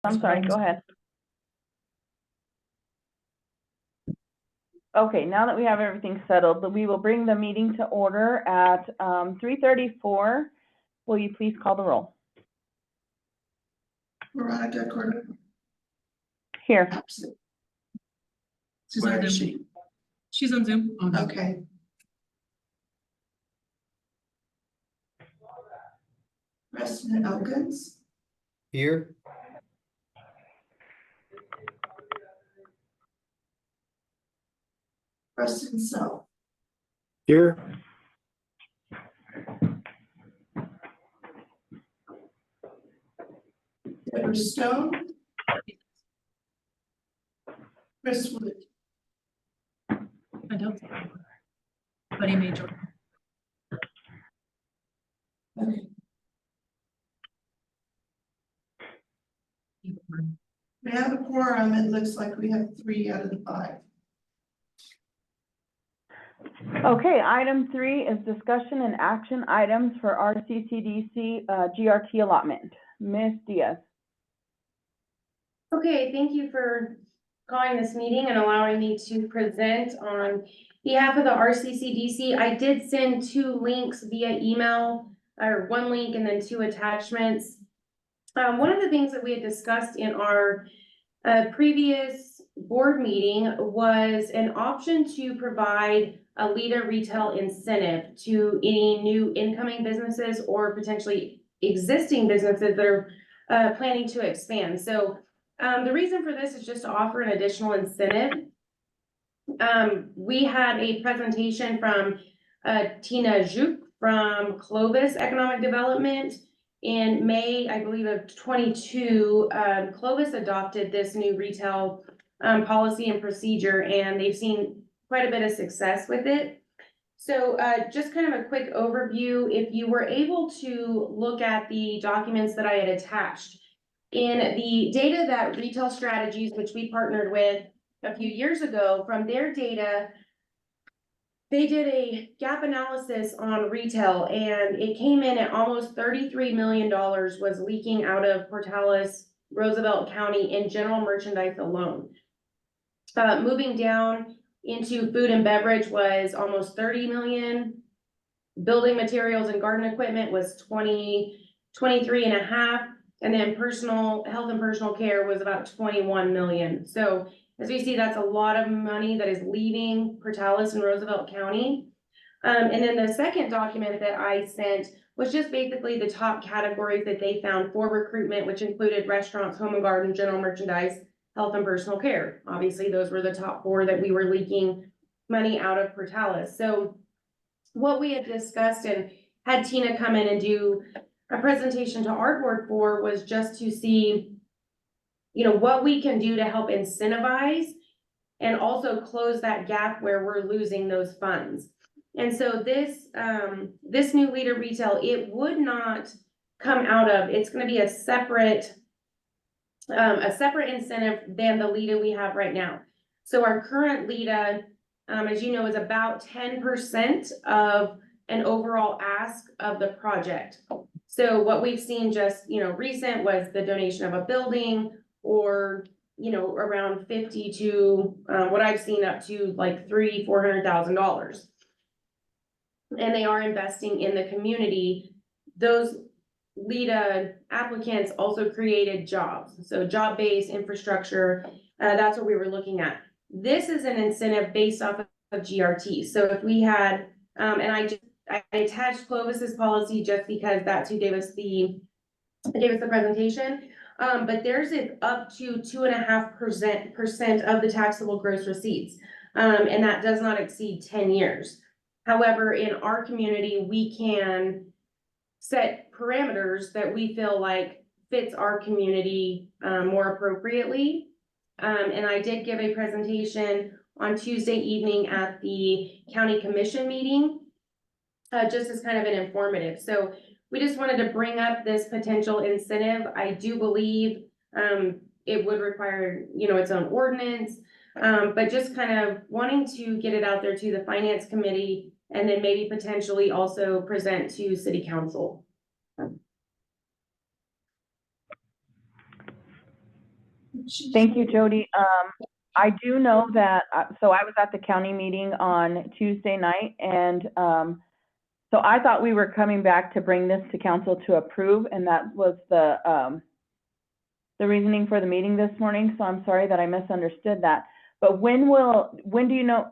I'm sorry, go ahead. Okay, now that we have everything settled, we will bring the meeting to order at 3:34. Will you please call the roll? Veronica Cordova. Here. Absent. She's Where on is Zoom. she? She's on Zoom. Okay. Preston Elkins, Here. Preston Snow, Here. Deborah Stone, Chris Wood. I don't. Buddy Major. Okay. We have a quorum. It looks like we have 3 out of the 5. Okay, item 3 is discussion and action items for RCCDC GRT allotment. Ms. Diaz. Okay, thank you for calling this meeting and allowing me to present on behalf of the RCCDC. I did send 2 links via email, or 1 link and then 2 attachments. One of the things that we had discussed in our previous board meeting was an option to provide a LEDA retail incentive to any new incoming businesses or potentially existing businesses that are planning to expand. So the reason for this is just to offer an additional incentive. We had a presentation from Tina Zhuk from Clovis Economic Development in May, I believe of 22. Clovis adopted this new retail policy and procedure, and they've seen quite a bit of success with it. So just kind of a quick overview, if you were able to look at the documents that I had attached, in the data that Retail Strategies, which we partnered with a few years ago, from their data, they did a gap analysis on retail, and it came in at almost $33 million was leaking out of Portales, Roosevelt County in general merchandise alone. Moving down into food and beverage was almost 30 million. Building materials and garden equipment was 23 and a half. And then personal health and personal care was about 21 million. So as we see, that's a lot of money that is leaving Portales and Roosevelt County. And then the second document that I sent was just basically the top categories that they found for recruitment, which included restaurants, home and garden, general merchandise, health and personal care. Obviously, those were the top 4 that we were leaking money out of Portales. So what we had discussed and had Tina come in and do a presentation to our board for was just to see, you know, what we can do to help incentivize and also close that gap where we're losing those funds. And so this, this new LEDA retail, it would not come out of, it's going to be a separate incentive than the LEDA we have right now. So our current LEDA, as you know, is about 10% of an overall ask of the project. So what we've seen just, you know, recent was the donation of a building, or, you know, around 50 to what I've seen up to like $300,000-$400,000. And they are investing in the community. Those LEDA applicants also created jobs. So job-based infrastructure, that's what we were looking at. This is an incentive based off of GRT. So if we had, and I attached Clovis's policy just because that's who gave us the presentation. But theirs is up to 2.5% of the taxable gross receipts. And that does not exceed 10 years. However, in our community, we can set parameters that we feel like fits our community more appropriately. And I did give a presentation on Tuesday evening at the county commission meeting, just as kind of an informative. So we just wanted to bring up this potential incentive. I do believe it would require, you know, its own ordinance, but just kind of wanting to get it out there to the finance committee and then maybe potentially also present to city council. Thank you, Jody. I do know that, so I was at the county meeting on Tuesday night, and so I thought we were coming back to bring this to council to approve, and that was the reasoning for the meeting this morning, so I'm sorry that I misunderstood that. But when do you know,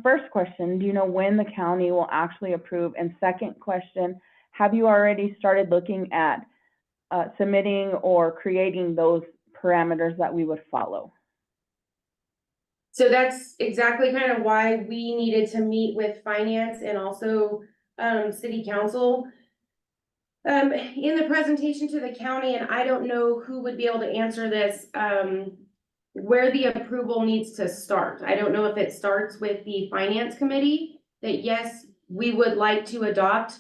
first question, do you know when the county will actually approve? And second question, have you already started looking at submitting or creating those parameters that we would follow? So that's exactly kind of why we needed to meet with finance and also city council. In the presentation to the county, and I don't know who would be able to answer this, where the approval needs to start. I don't know if it starts with the finance committee, that yes, we would like to adopt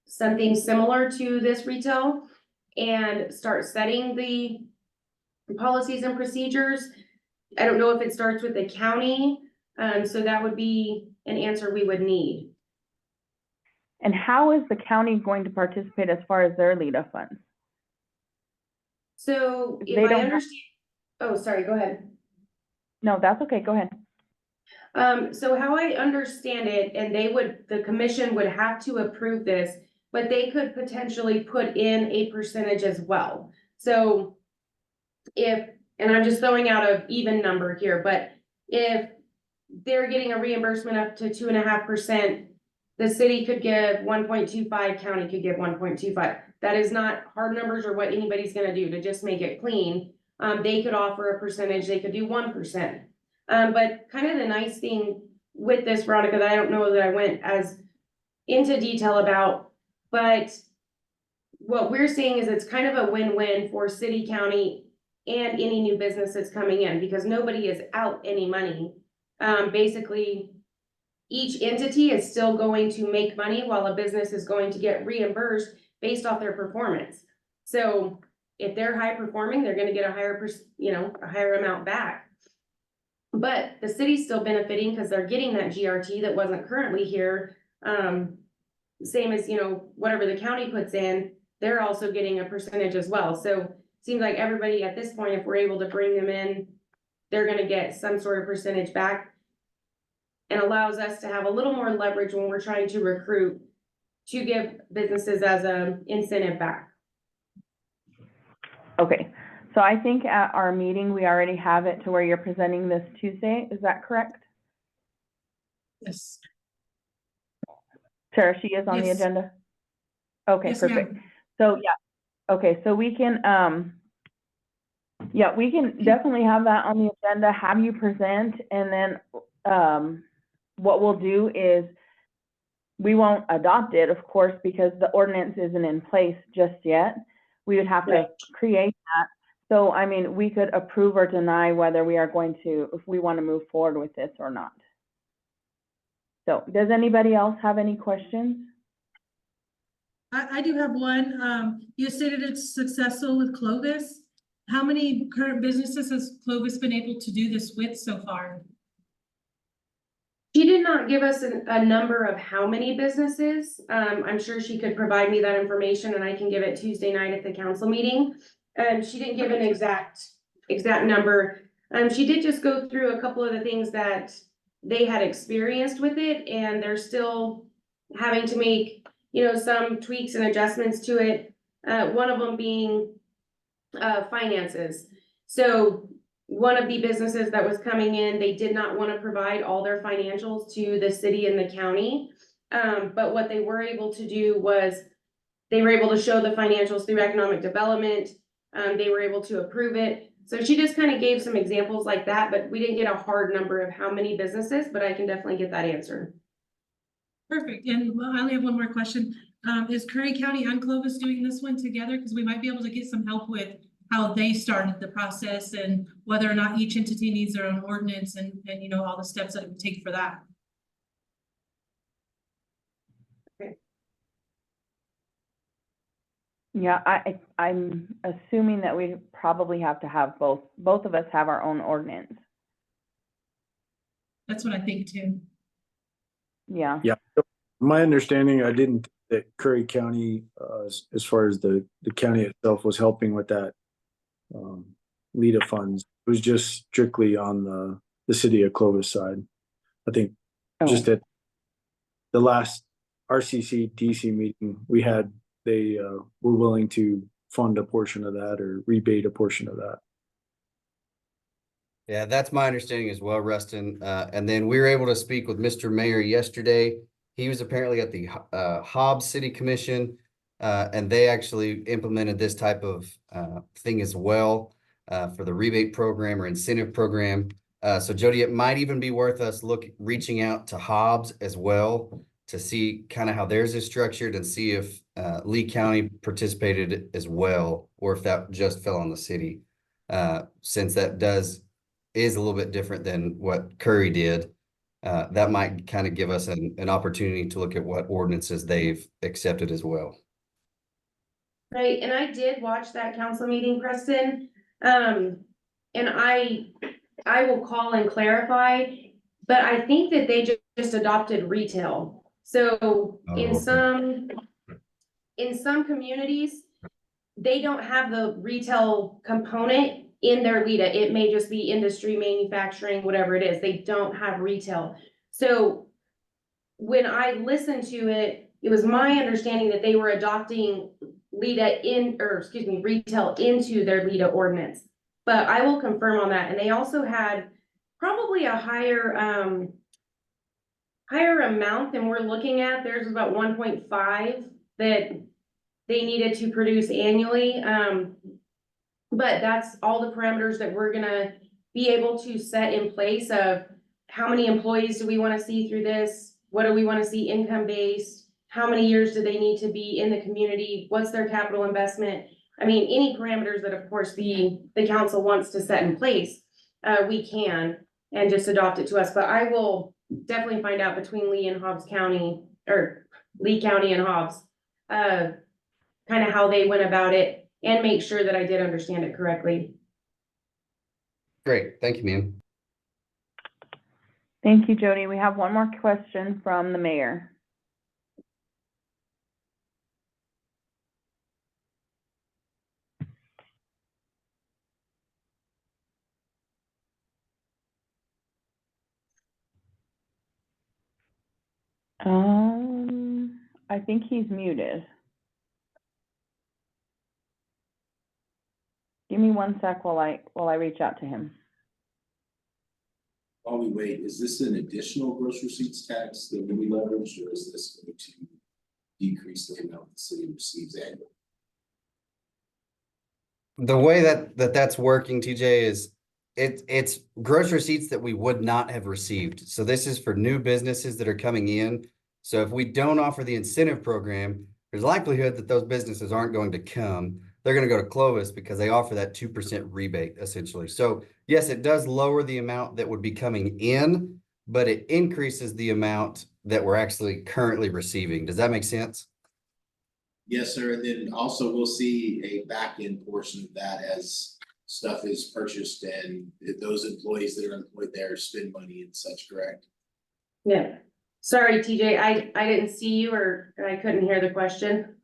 something similar to this retail and start setting the policies and procedures. I don't know if it starts with the county, so that would be an answer we would need. And how is the county going to participate as far as their LEDA funds? So They if I don't have- understand, oh, sorry, go ahead. No, that's okay, go ahead. So how I understand it, and the commission would have to approve this, but they could potentially put in a percentage as well. So and I'm just throwing out an even number here, but if they're getting a reimbursement up to 2.5%, the city could give 1.25, county could give 1.25. That is not hard numbers or what anybody's gonna do to just make it clean. They could offer a percentage, they could do 1%. But kind of the nice thing with this, Veronica, that I don't know that I went as into detail about, but what we're seeing is it's kind of a win-win for city, county, and any new business that's coming in, because nobody is out any money. Basically, each entity is still going to make money while a business is going to get reimbursed based off their performance. So if they're high performing, they're gonna get a higher amount back. But the city's still benefiting because they're getting that GRT that wasn't currently here. Same as, whatever the county puts in, they're also getting a percentage as well. So it seems like everybody at this point, if we're able to bring them in, they're gonna get some sort of percentage back. And allows us to have a little more leverage when we're trying to recruit to give businesses as an incentive back. Okay, so I think at our meeting, we already have it to where you're presenting this Tuesday, is that correct? Yes. Sarah, she is on the Yes. agenda? Okay, Yes, perfect. ma'am. So, yeah, okay, so we can, we can definitely have that on the agenda, have you present, and then, what we'll do is, we won't adopt it, of course, because the ordinance isn't in place just yet. We would have to create that. So, I mean, we could approve or deny whether we are going to, if we want to move forward with this or not. So, does anybody else have any questions? I do have one. You stated it's successful with Clovis. How many current businesses has Clovis been able to do this with so far? She did not give us a number of how many businesses. I'm sure she could provide me that information and I can give it Tuesday night at the council meeting. She didn't give an exact number. She did just go through a couple of the things that they had experienced with it, and they're still having to make, some tweaks and adjustments to it. One of them being finances. So one of the businesses that was coming in, they did not want to provide all their financials to the city and the county. But what they were able to do was they were able to show the financials through economic development. They were able to approve it. So she just kind of gave some examples like that, but we didn't get a hard number of how many businesses, but I can definitely get that answer. Perfect. And I only have one more question. Is Curry County and Clovis doing this one together? Because we might be able to get some help with how they started the process and whether or not each entity needs their own ordinance and all the steps that it would take for that. Yeah, I'm assuming that we probably have to have both of us have our own ordinance. That's what I think too. Yeah. Yeah. My understanding, I didn't think that Curry County, as far as the county itself was helping with that. LEDA funds. It was just strictly on the city of Clovis side. I think just Oh. at the last RCC DC meeting we had, they were willing to fund a portion of that or rebate a portion of that. Yeah, that's my understanding as well, Rustin. And then we were able to speak with Mr. Mayor yesterday. He was apparently at the Hobbs City Commission, and they actually implemented this type of thing as well for the rebate program or incentive program. So Jody, it might even be worth us reaching out to Hobbs as well to see kind of how theirs is structured and see if Lee County participated as well, or if that just fell on the city, since that is a little bit different than what Curry did. That might kind of give us an opportunity to look at what ordinances they've accepted as well. Right, and I did watch that council meeting, Preston. And I will call and clarify, but I think that they just adopted retail. So in some communities, they don't have the retail component in their LEDA. It may just be industry, manufacturing, whatever it is. They don't have retail. So when I listened to it, it was my understanding that they were adopting retail into their LEDA ordinance. But I will confirm on that. And they also had probably a higher amount than we're looking at. There's about 1.5 that they needed to produce annually. But that's all the parameters that we're gonna be able to set in place of how many employees do we want to see through this? What do we want to see income based? How many years do they need to be in the community? What's their capital investment? I mean, any parameters that of course the council wants to set in place, we can, and just adopt it to us. But I will definitely find out between Lee and Hobbs County, or Lee County and Hobbs, kind of how they went about it, and make sure that I did understand it correctly. Great, thank you, ma'am. Thank you, Jody. We have one more question from the mayor. I think he's muted. Give me 1 sec while I reach out to him. While we wait, is this an additional gross receipts tax that we leverage, or is this going to decrease the amount the city receives annually? The way that's working, TJ, is it's gross receipts that we would not have received. So this is for new businesses that are coming in. So if we don't offer the incentive program, there's likelihood that those businesses aren't going to come. They're going to go to Clovis because they offer that 2% rebate essentially. So yes, it does lower the amount that would be coming in, but it increases the amount that we're actually currently receiving. Does that make sense? Yes, sir. And then also we'll see a back end portion of that as stuff is purchased and those employees that are employed there spend money and such, correct? Yeah. Sorry, TJ, I didn't see you, or I couldn't hear the question.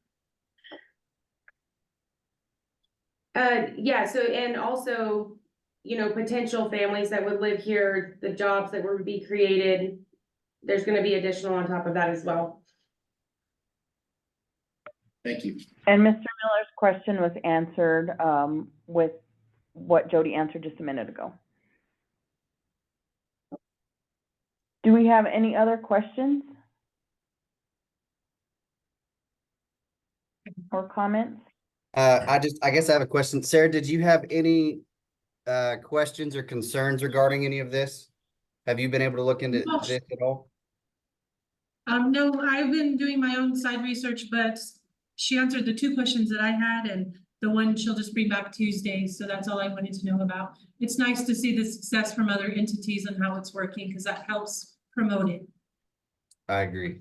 Yeah, so, and also, you know, potential families that would live here, the jobs that would be created, there's gonna be additional on top of that as well. Thank you. And Mr. Miller's question was answered with what Jody answered just a minute ago. Do we have any other questions or comments? I guess I have a question. Sarah, did you have any questions or concerns regarding any of this? Have you been able to look into No. this at all? No, I've been doing my own side research, but she answered the 2 questions that I had, and the one she'll just bring back Tuesday. So that's all I wanted to know about. It's nice to see the success from other entities and how it's working, because that helps promote it. I agree.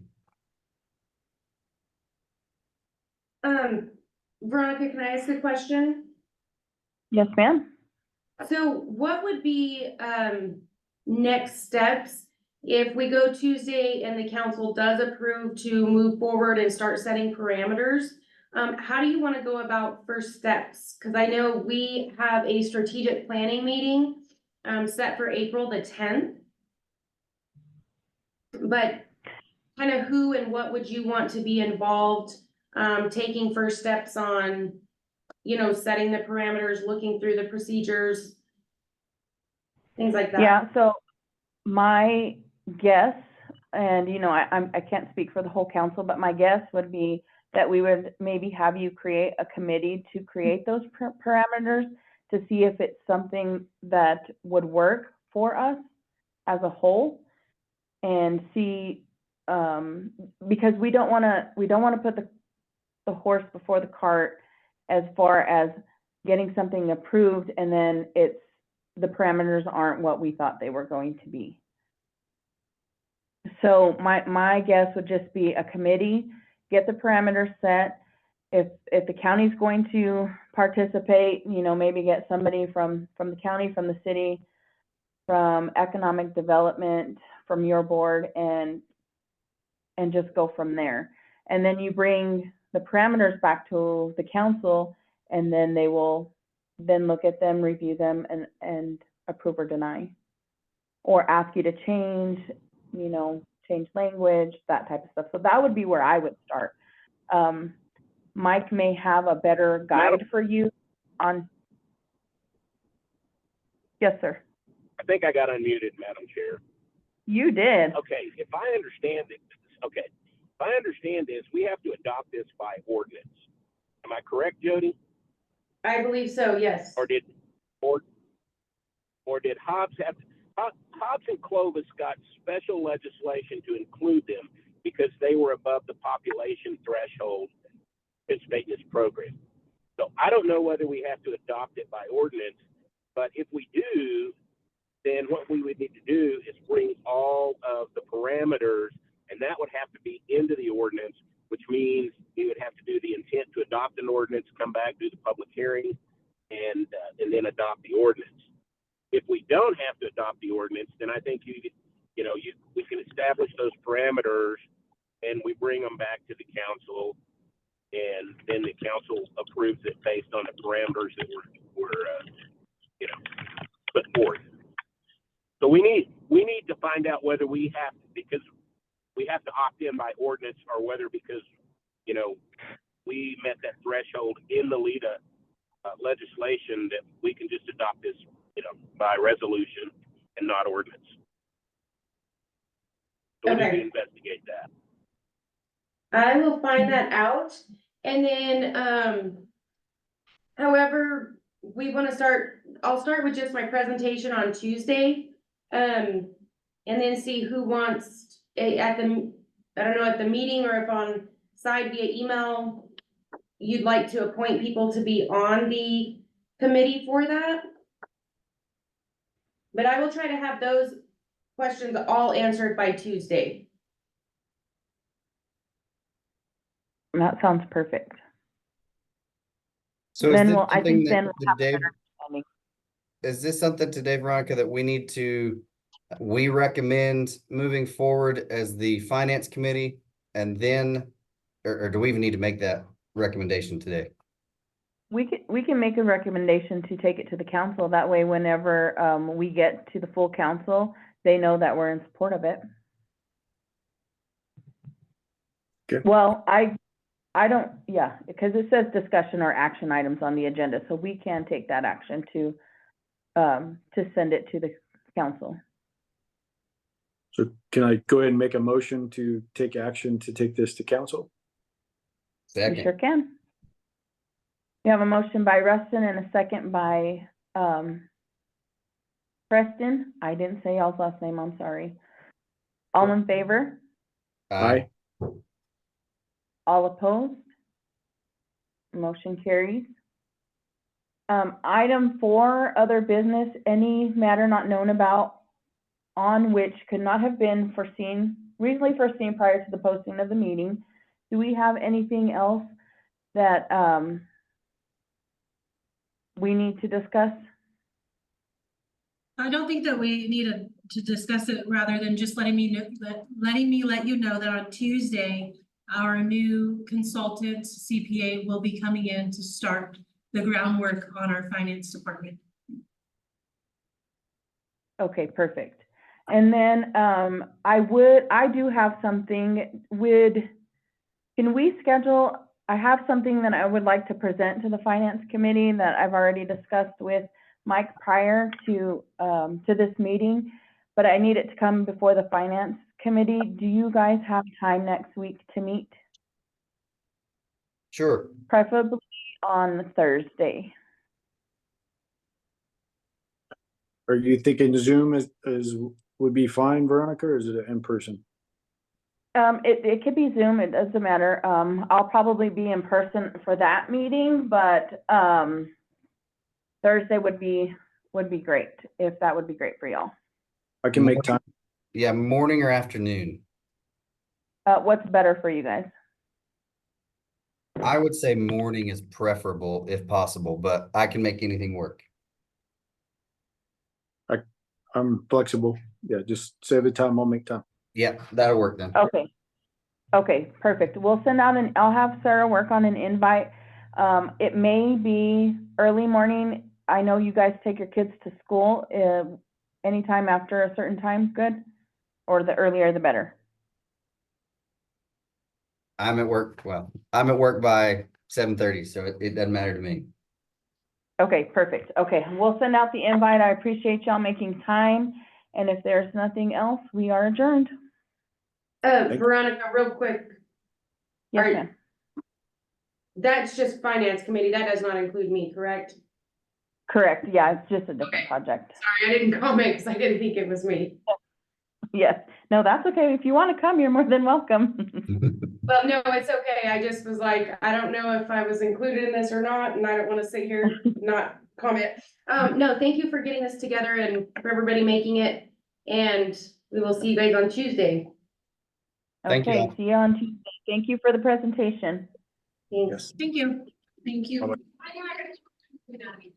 Veronica, can I ask a question? Yes, ma'am. So what would be, next steps if we go Tuesday and the council does approve to move forward and start setting parameters? How do you want to go about first steps? Because I know we have a strategic planning meeting set for April the 10th. But kind of who and what would you want to be involved, taking first steps on, you know, setting the parameters, looking through the procedures, things like that? Yeah, so my guess, and you know, I can't speak for the whole council, but my guess would be that we would maybe have you create a committee to create those parameters to see if it's something that would work for us as a whole, and see, because we don't want to put the horse before the cart as far as getting something approved and then the parameters aren't what we thought they were going to be. So my guess would just be a committee, get the parameters set. If the county's going to participate, you know, maybe get somebody from the county, from the city, from economic development, from your board, and just go from there. And then you bring the parameters back to the council, and then they will then look at them, review them, and approve or deny. Or ask you to change, you know, change language, that type of stuff. So that would be where I would start. Mike may have a better guide for you on. Yes, sir. I think I got unmuted, Madam Chair. You did. Okay, if I understand this, we have to adopt this by ordinance. Am I correct, Jody? I believe so, yes. Or did Hobbs have, Hobbs and Clovis got special legislation to include them because they were above the population threshold to participate in this program. So I don't know whether we have to adopt it by ordinance, but if we do, then what we would need to do is bring all of the parameters, and that would have to be into the ordinance, which means we would have to do the intent to adopt an ordinance, come back, do the public hearing, and then adopt the ordinance. If we don't have to adopt the ordinance, then I think we can establish those parameters, and we bring them back to the council, and then the council approves it based on the parameters that were put forth. So we need to find out whether we have, because we have to opt in by ordinance, or whether because, you know, we met that threshold in the LEDA legislation that we can just adopt this, you know, by resolution and not ordinance. So we need to investigate that. I will find that out. And then, however, I'll start with just my presentation on Tuesday. And then see who wants at the meeting, or if on side via email, you'd like to appoint people to be on the committee for that. But I will try to have those questions all answered by Tuesday. That sounds perfect. So Then we'll have a better understanding. is this something today, Veronica, that we recommend moving forward as the finance committee, and then, or do we even need to make that recommendation today? We can make a recommendation to take it to the council. That way, whenever we get to the full council, they know that we're in support of it. Okay. Well, I don't, yeah, because it says discussion or action items on the agenda, so we can take that action to send it to the council. So can I go ahead and make a motion to take action to take this to council? You Second. sure can. We have a motion by Rustin and a second by Preston. I didn't say y'all's last name, I'm sorry. All in favor? Aye. All opposed? Motion carries. Item 4, other business, any matter not known about on which could not have been reasonably foreseen prior to the posting of the meeting. Do we have anything else that we need to discuss? I don't think that we need to discuss it, rather than just letting me let you know that on Tuesday, our new consultant CPA will be coming in to start the groundwork on our finance department. Okay, perfect. And then, I do have something, can we schedule, I have something that I would like to present to the finance committee that I've already discussed with Mike prior to this meeting, but I need it to come before the finance committee. Do you guys have time next week to meet? Sure. Preferably on Thursday. Are you thinking Zoom would be fine, Veronica, or is it in person? It could be Zoom, it doesn't matter. I'll probably be in person for that meeting, but, Thursday would be great, if that would be great for y'all. I can make time. Yeah, morning or afternoon. What's better for you guys? I would say morning is preferable if possible, but I can make anything work. I'm flexible. Yeah, just save the time. I'll make time. Yeah, that'll work then. Okay. Okay, perfect. We'll send out I'll have Sarah work on an invite. It may be early morning. I know you guys take your kids to school, anytime after a certain time, good? Or the earlier the better? I'm at work by 7:30, so it doesn't matter to me. Okay, perfect. Okay, we'll send out the invite. I appreciate y'all making time. And if there's nothing else, we are adjourned. Veronica, real quick, Yes, Are- ma'am. that's just finance committee. That does not include me, correct? Correct. Yeah, it's just a different Okay. project. Sorry, I didn't comment because I didn't think it was me. Yes. No, that's okay. If you want to come, you're more than welcome. Well, no, it's okay. I just was like, I don't know if I was included in this or not, and I don't want to sit here not comment. No, thank you for getting this together and for everybody making it. And we will see you guys on Tuesday. Thank you Okay, all. see you on Tuesday. Thank you for the presentation. Thanks. Thank you. Thank you. Bye-bye.